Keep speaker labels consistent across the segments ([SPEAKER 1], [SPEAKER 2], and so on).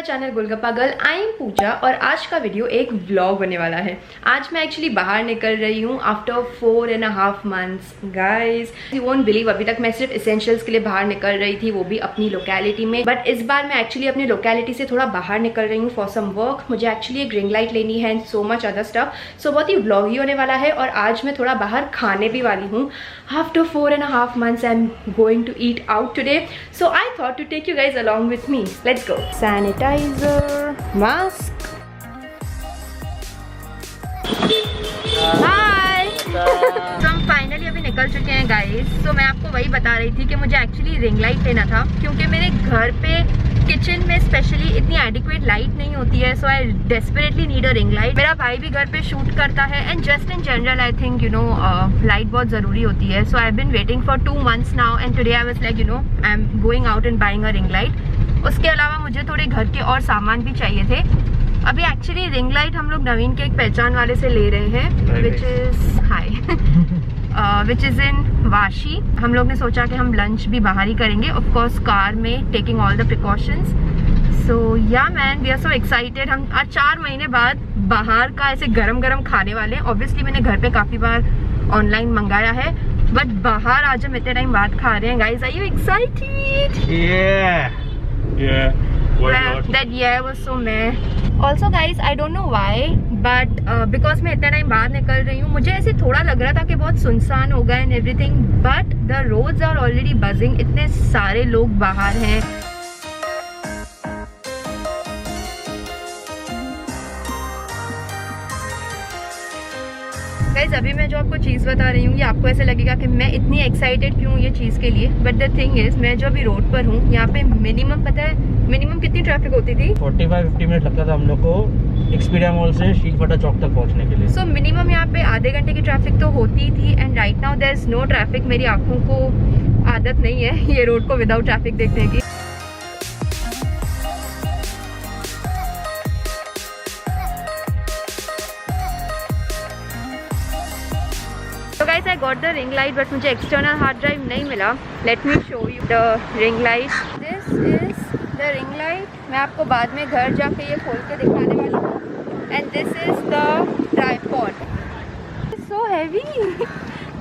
[SPEAKER 1] Channel Golgappa girl, I am Pooja और आज का वीडियो एक व्लॉग बनने वाला है। आज मैं एक्चुअली बाहर निकल रही हूँ after 4.5 months। Guys you won't believe, अभी तक मैं सिर्फ एसेंशियल्स के लिए बाहर निकल रही थी, वो भी अपनी लोकेलिटी में। बट इस बार मैं एक्चुअली अपनी लोकेलिटी से थोड़ा बाहर निकल रही हूँ फॉर सम वर्क। मुझे एक्चुअली एक रिंग लाइट लेनी है and so much other stuff. So बहुत ही व्लॉग ही होने वाला है और आज मैं थोड़ा बाहर खाने भी वाली हूँ। After 4.5 months I am going to eat out today, so I thought to take you guys along with me. Let's go. Sanitizer, mask, hi. तो हम फाइनली अभी निकल चुके हैं गाइस। तो मैं आपको वही बता रही थी कि मुझे एक्चुअली रिंग लाइट लेना था क्योंकि मेरे घर पे किचन में स्पेशली इतनी एडिक्वेट लाइट नहीं होती है। So I desperately need a ring light. मेरा भाई भी घर पे शूट करता है and just in general I think you know light बहुत ज़रूरी होती है। So I have been waiting for 2 months now and today I was like you know I am going out and buying a ring light. उसके अलावा मुझे थोड़े घर के और सामान भी चाहिए थे। अभी एक्चुअली रिंग लाइट हम लोग नवीन के एक पहचान वाले से ले रहे हैं विच इज़ इन वाशी। हम लोग ने सोचा कि हम लंच भी बाहर ही करेंगे, ऑफ कोर्स कार में, taking all the precautions. So yeah man, we are so excited. हम आज 4 महीने बाद बाहर का ऐसे गरम गरम खाने वाले हैं। ऑब्वियसली मैंने घर पे काफ़ी बार ऑनलाइन मंगाया है बट बाहर आज हम इतने टाइम बाद खा रहे हैं। Guys, are you excited? That yeah was so meh. Also guys, I don't know why, but because मैं इतना टाइम बाहर निकल रही हूँ, मुझे ऐसे थोड़ा लग रहा था कि बहुत सुनसान होगा and everything, but the roads are already buzzing. इतने सारे लोग बाहर हैं। गाइज, अभी मैं जो आपको चीज़ बता रही हूँ ये आपको ऐसे लगेगा कि मैं इतनी एक्साइटेड क्यों हूँ ये चीज़ के लिए, बट द थिंग इज मैं जो अभी रोड पर हूँ यहाँ पे मिनिमम, पता है मिनिमम कितनी ट्रैफिक होती थी? 45-50 मिनट लगता था हम लोग को एक्सपीडिया मॉल से शीलफटा चौक तक पहुँचने के लिए। सो मिनिमम यहाँ पे आधे घंटे की ट्रैफिक तो होती थी and right now there is no traffic. मेरी आँखों को आदत नहीं है ये रोड को विदाउट ट्रैफिक देखने की। So guys, I got the ring light, but मुझे external hard drive नहीं मिला। Let me show you the ring light. This is the ring light. मैं आपको बाद में घर जाके ये खोल के दिखाने वाली हूँ। And this is the tripod. It's so heavy.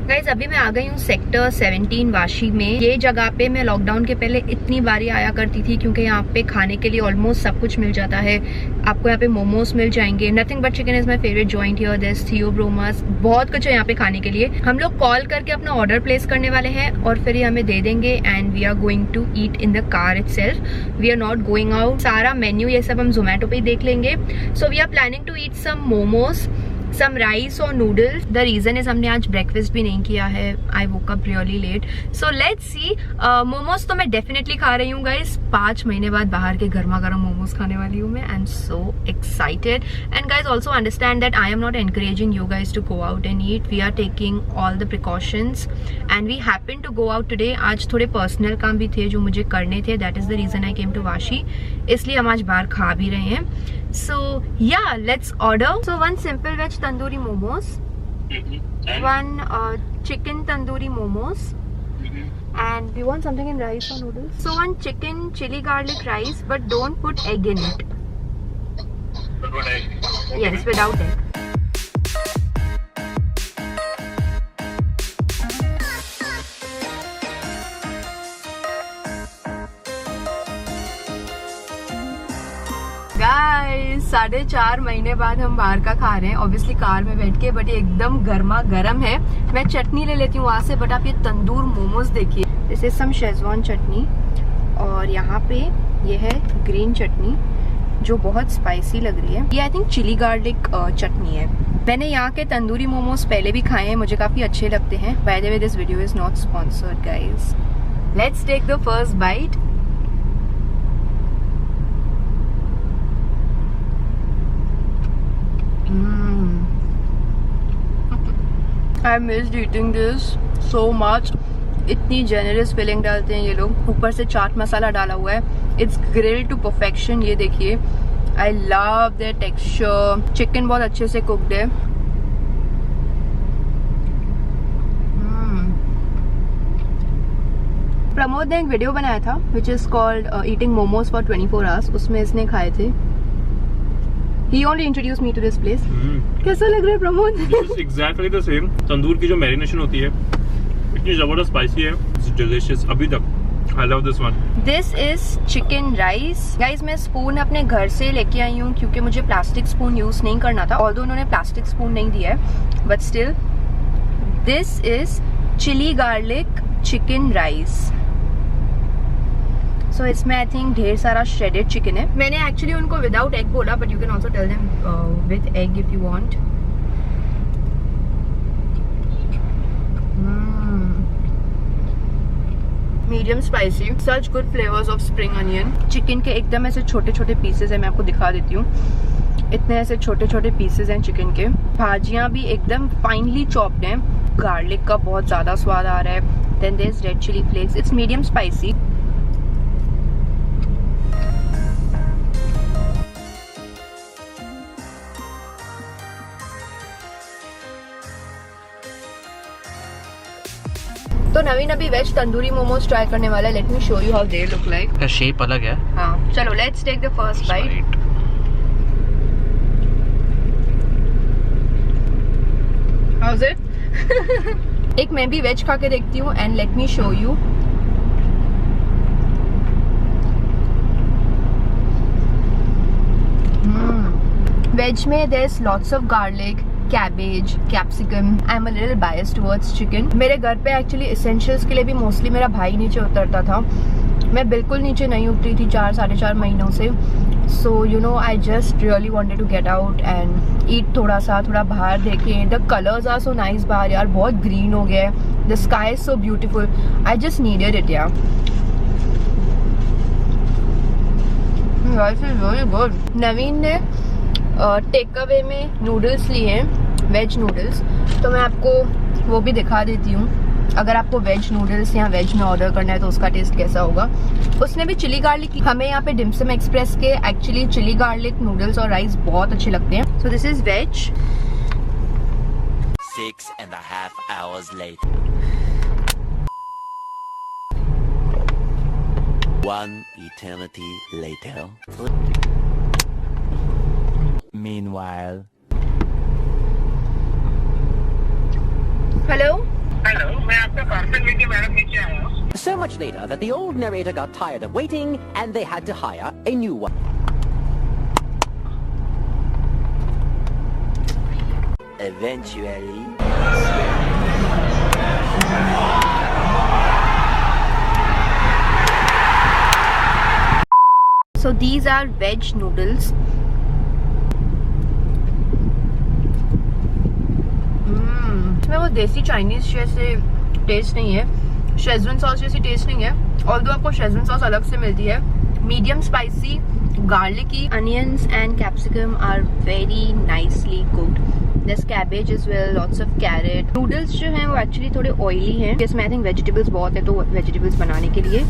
[SPEAKER 1] Guys, अभी मैं आ गई हूँ सेक्टर 17 वाशी में। ये जगह पे मैं लॉकडाउन के पहले इतनी बारी आया करती थी क्योंकि यहाँ पे खाने के लिए ऑलमोस्ट सब कुछ मिल जाता है। आपको यहाँ पे मोमोज मिल जाएंगे, nothing but chicken is my favourite joint here, this Theobroma's, बहुत कुछ है यहाँ पे खाने के लिए। हम लोग कॉल करके अपना ऑर्डर प्लेस करने वाले हैं और फिर ये हमें दे देंगे and we are going to eat in the car itself. We are not going out. सारा मेन्यू ये सब हम जोमेटो पे ही देख लेंगे। So we are planning to eat some momos, some rice और नूडल्स। द रीजन इज हमने आज ब्रेकफास्ट भी नहीं किया है। I woke up really late. So let's see. Momos तो मैं डेफिनेटली खा रही हूँ गाइज। 5 महीने बाद बाहर के गर्मा गर्म मोमोज खाने वाली हूँ मैं। I am so excited and guys also understand that I am not encouraging you guys to go out and eat. We are taking all the precautions and we happen to go out today. आज थोड़े personal काम भी थे जो मुझे करने थे, that is the reason I came to Vashi. इसलिए हम आज बाहर खा भी रहे हैं। So yeah, let's order. So 1 simple veg tandoori momos, 1 chicken tandoori momos, and do you want something in rice or noodles? So 1 chicken chili garlic rice, but don't put egg in it.
[SPEAKER 2] But what egg?
[SPEAKER 1] Yes, without egg. Guys, 4.5 महीने बाद हम बाहर का खा रहे हैं, obviously car में बैठ के, बट ये एकदम गर्मा गर्म है। मैं चटनी ले लेती हूँ वहाँ से, बट आप ये तंदूर मोमोज देखिए। दिस इज सम शेजवान चटनी और यहाँ पे ये है ग्रीन चटनी जो बहुत स्पाइसी लग रही है। ये आई थिंक चिली गार्लिक चटनी है। मैंने यहाँ के तंदूरी मोमोज पहले भी खाए हैं, मुझे काफ़ी अच्छे लगते हैं। By the way, this video is not sponsored guys. Let's take the first bite. I missed eating this so much. इतनी जेनरस फिलिंग डालते हैं ये लोग, ऊपर से चाट मसाला डाला हुआ है इट्स ग्रिल्ड टू परफेक्शन। ये देखिए, I love the texture. Chicken बहुत अच्छे से कुकड है। प्रमोद ने एक वीडियो बनाया था which is called eating momos for 24 hours. उसमें इसने खाए थे। He only introduced me to this place. कैसा लग रहा है Pramod?
[SPEAKER 2] This is exactly the same. तंदूर की जो मैरिनेशन होती है इतनी जबरदस्त स्पाइसी है, it's delicious अभी तक। I love this one.
[SPEAKER 1] This is chicken rice. Guys, मैं स्पून अपने घर से लेके आई हूँ क्योंकि मुझे प्लास्टिक स्पून यूज नहीं करना था। Although उन्होंने प्लास्टिक स्पून नहीं दिया है, but still, this is chili garlic chicken rice. So इसमें आई थिंक ढेर सारा श्रेडेड चिकन है। मैंने एक्चुअली उनको विदाउट एग बोला, but you can also tell them with egg if you want. Medium spicy, such good flavours of spring onion. Chicken के एकदम ऐसे छोटे छोटे पीसेस है, मैं आपको दिखा देती हूँ। इतने ऐसे छोटे छोटे पीसेस हैं चिकन के। भाजियाँ भी एकदम फाइनली चॉप्ड हैं। गार्लिक का बहुत ज्यादा स्वाद आ रहा है। Then there is red chilli flakes. It's medium spicy. तो नवीन अभी वेज तंदूरी मोमोज ट्राई करने वाला है। Late me show you how they look like.
[SPEAKER 3] का शेप अलग है।
[SPEAKER 1] हाँ, चलो let's take the first bite. How is it? एक मैं भी वेज खा के देखती हूँ and let me show you. Veg में there is lots of garlic, cabbage, capsicum. I am a little biased towards chicken. मेरे घर पे एक्चुअली एसेंशियल्स के लिए भी मोस्टली मेरा भाई नीचे उतरता था। मैं बिल्कुल नीचे नहीं उतरी थी 4-4.5 महीनों से। So you know, I just really wanted to get out and eat थोड़ा बाहर देखें। The colours are so nice बाहर यार, बहुत ग्रीन हो गया है। The sky is so beautiful. I just needed it यार। Very good. नवीन ने टेक अवे में नूडल्स लिए हैं, वेज नूडल्स। तो मैं आपको वो भी दिखा देती हूँ। अगर आपको वेज नूडल्स या वेज में ऑर्डर करना है तो उसका टेस्ट कैसा होगा। उसने भी चिली गार्लिक। हमें यहाँ पे डिम्सम एक्सप्रेस के एक्चुअली चिली गार्लिक नूडल्स और राइस बहुत अच्छे लगते हैं। So this is veg.
[SPEAKER 4] 6.5 hours later. 1 eternity later. Meanwhile.
[SPEAKER 1] Hello,
[SPEAKER 2] मैं आपका पार्सल लेके मैडम नीचे आया हूँ।
[SPEAKER 5] So much later that the old narrator got tired of waiting and they had to hire a new one.
[SPEAKER 4] Eventually.
[SPEAKER 1] so these are veg noodles. इसमें वो देसी Chinese जैसे टेस्ट नहीं है, शेजवान सॉस जैसी टेस्ट नहीं है। ऑल्दो आपको शेजवान सॉस अलग से मिलती है। Medium spicy, garlicky. Onions and capsicum are very nicely cooked. There's cabbage as well, lots of carrot. Noodles जो हैं वो एक्चुअली थोड़े ऑयली हैं। इसमें आई थिंक वेजिटेबल्स बहुत है, तो वेजिटेबल्स बनाने के लिए।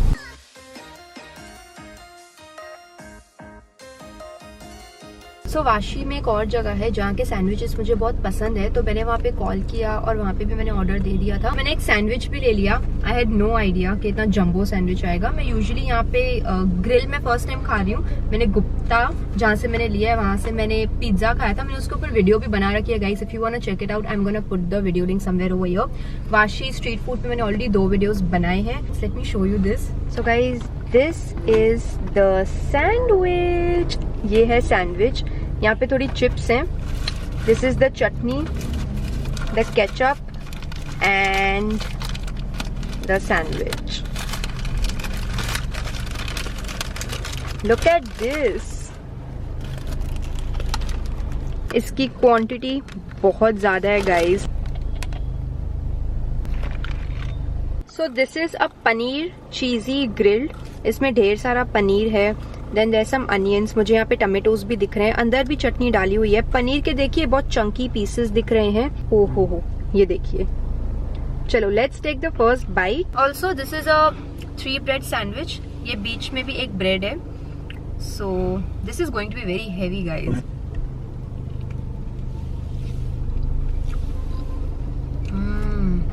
[SPEAKER 1] सो वाशी में एक और जगह है जहाँ के सैंडविचेस मुझे बहुत पसंद है, तो मैंने वहाँ पे कॉल किया और वहाँ पे भी मैंने ऑर्डर दे दिया था। मैंने एक सैंडविच भी ले लिया। आई हैड नो आइडिया कि इतना जंबो सैंडविच आएगा। मैं यूजुअली यहाँ पे ग्रिल में फर्स्ट टाइम खा रही हूँ। मैंने गुप्ता जहाँ से मैंने लिया है वहाँ से मैंने पिज्जा खाया था। मैंने उसके ऊपर वीडियो भी बना रखी है guys, if you want to check it out I am gonna put the video link somewhere over here. Vashi street food पे मैंने ऑलरेडी 2 वीडियोस बनाए हैं। Let me show you this. So guys, this is the sandwich. ये है sandwich. यहाँ पे थोड़ी chips हैं। This is the chutney, the ketchup and the sandwich. Look at this. इसकी क्वांटिटी बहुत ज्यादा है guys. So this is a paneer cheesy grilled. इसमें ढेर सारा पनीर है। Then there some onions. मुझे यहाँ पे टमेटोज भी दिख रहे हैं। अंदर भी चटनी डाली हुई है। पनीर के देखिए बहुत चंकी पीसेस दिख रहे हैं। ओ हो, ये देखिए। चलो let's take the first bite. Also this is a 3 bread sandwich. ये बीच में भी एक ब्रेड है, so this is going to be very heavy guys.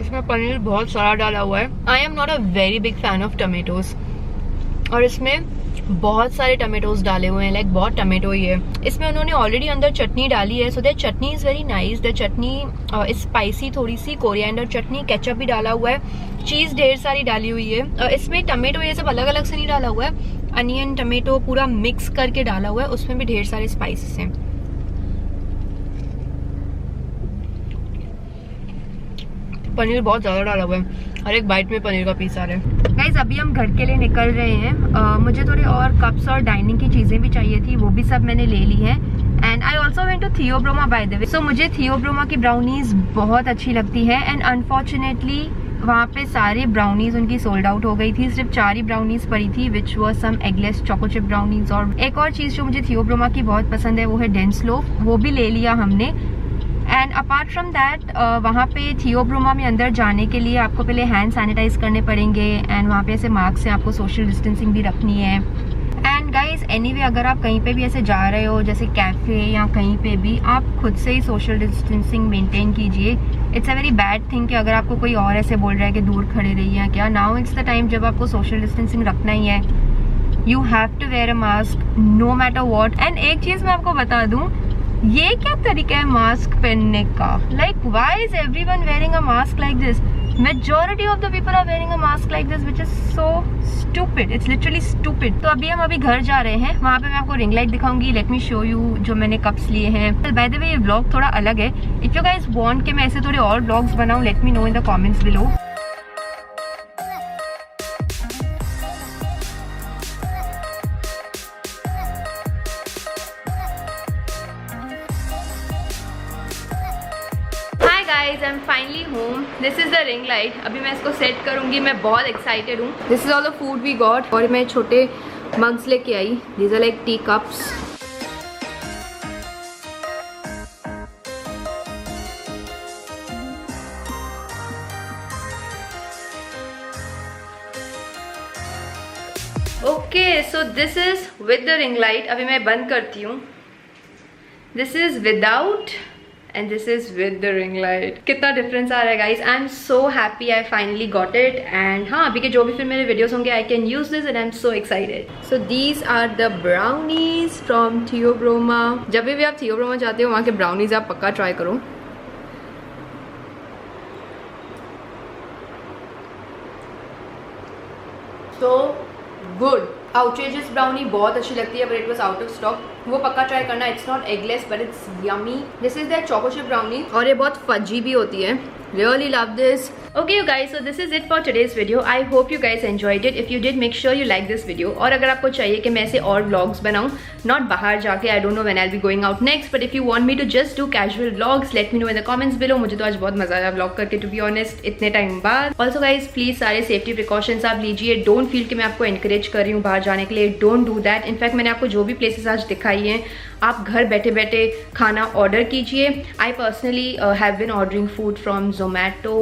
[SPEAKER 1] इसमें पनीर बहुत सारा डाला हुआ है। I am not a very big fan of tomatoes, और इसमें बहुत सारे टमेटोज डाले हुए हैं, लाइक बहुत टमेटो ही है। इसमें उन्होंने ऑलरेडी अंदर चटनी डाली है, so that chutney is very nice. The chutney spicy, थोड़ी सी कोरिएंडर चटनी, केचप भी डाला हुआ है, चीज ढेर सारी डाली हुई है। इसमें टमेटो ये सब अलग अलग से नहीं डाला हुआ है, अनियन टमेटो पूरा मिक्स करके डाला हुआ है, उसमें भी ढेर सारे स्पाइसेस हैं। पनीर बहुत ज्यादा डाला हुआ है, हर एक बाइट में पनीर का पीस आ रहा है। गाइस अभी हम घर के लिए निकल रहे हैं। मुझे थोड़े और कप्स और डाइनिंग की चीजें भी चाहिए थी, वो भी सब मैंने ले ली है। And I also went to Theobroma by the way. So मुझे थियोब्रोमा की ब्राउनीज बहुत अच्छी लगती है, एंड अनफॉर्चुनेटली वहाँ पे सारी ब्राउनीज उनकी सोल्ड आउट हो गई थी। सिर्फ 4 ही ब्राउनीज पड़ी थी, which was some eggless choco chip brownies. और एक और चीज जो मुझे थियोब्रोमा की बहुत पसंद है वो है डेंस लोफ, वो भी ले लिया हमने। एंड अपार्ट फ्रॉम दैट वहाँ पे थियोब्रोमा में अंदर जाने के लिए आपको पहले हैंड सैनिटाइज करने पड़ेंगे, एंड वहाँ पे ऐसे मार्क्स से आपको सोशल डिस्टेंसिंग भी रखनी है। एंड गाइज एनीवे अगर आप कहीं पे भी ऐसे जा रहे हो, जैसे कैफे या कहीं पे भी, आप खुद से ही सोशल डिस्टेंसिंग मेंटेन कीजिए। It's a very bad thing कि अगर आपको कोई और ऐसे बोल रहा है कि दूर खड़े रहिए या क्या। नाउ इट्स द टाइम जब आपको सोशल डिस्टेंसिंग रखना ही है। You have to wear a mask no matter what. And एक चीज मैं आपको बता दूं, ये क्या तरीका है मास्क पहनने का? Like why is everyone wearing a mask like this? Majority of the people are wearing a mask like this, which is so stupid. It's literally stupid. तो अभी हम घर जा रहे हैं, वहाँ पे मैं आपको रिंग लाइट दिखाऊंगी। लेट मी शो यू जो मैंने कप्स लिए हैं। बाय द वे ये व्लॉग थोड़ा अलग है। इफ यू गाइस वांट कि मैं ऐसे थोड़े और व्लॉग्स बनाऊं, let me know in the comments below. Guys, I'm finally home. This is the ring light. अभी मैं इसको सेट करूंगी, मैं बहुत एक्साइटेड हूँ। This is all the food we got, और मैं छोटे मग्स लेके आई। These are like tea cups. Okay, so this is with the ring light. अभी मैं बंद करती हूँ। This is without and this is with the ring light. कितना डिफरेंस आ रहा है guys. I am so happy I finally got it. And हाँ, अभी के जो भी फिर मेरे वीडियोस होंगे, I can use this and I am so excited. So these are the brownies from Theobroma. जब भी आप थियोब्रोमा जाते हो, वहाँ के ब्राउनीज आप पक्का ट्राई करो। So good. आउटरेजियस ब्राउनी बहुत अच्छी लगती है, but it was out of stock. वो पक्का ट्राई करना। It's not eggless but it's yummy. This is that choco chip brownie, और ये बहुत फजी भी होती है। Really love this. Okay you guys, so this is it for today's video. I hope you guys enjoyed it. If you did, make sure you like this video. और अगर आपको चाहिए कि मैं ऐसे और vlogs बनाऊँ, not बाहर जाके, I don't know when I'll be going out next, but if you want me to just do casual vlogs, let me know in the comments below. मुझे तो आज बहुत मजा आया vlog करके, to be honest, इतने टाइम बाद। Also guys, please सारे safety precautions आप लीजिए। Don't feel कि मैं आपको encourage कर रही हूँ बाहर जाने के लिए। Don't do that. In fact, मैंने आपको जो भी places आज दिखाई हैं, आप घर बैठे बैठे खाना ऑर्डर कीजिए। I personally have been ordering food from Zomato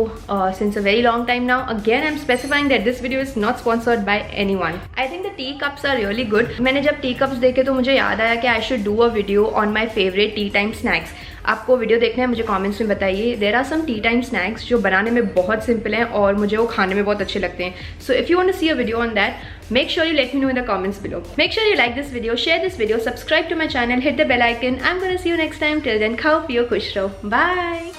[SPEAKER 1] since a very long time now. Again, I'm specifying that this video is not sponsored by anyone. I think the tea cups are really good. मैंने जब tea cups देखे तो मुझे याद आया कि I should do a video on my favorite tea time snacks. आपको video देखना है, मुझे कमेंट्स में बताइए। There are some tea time snacks जो बनाने में बहुत सिंपल हैं और मुझे वो खाने में बहुत अच्छे लगते हैं। So if you want to see a video on that, make sure you let me know in the comments below. Make sure you like this video, share this video, subscribe to my channel, hit the bell icon. I'm gonna see you next time. Till then, khao piyo, khush raho. Bye.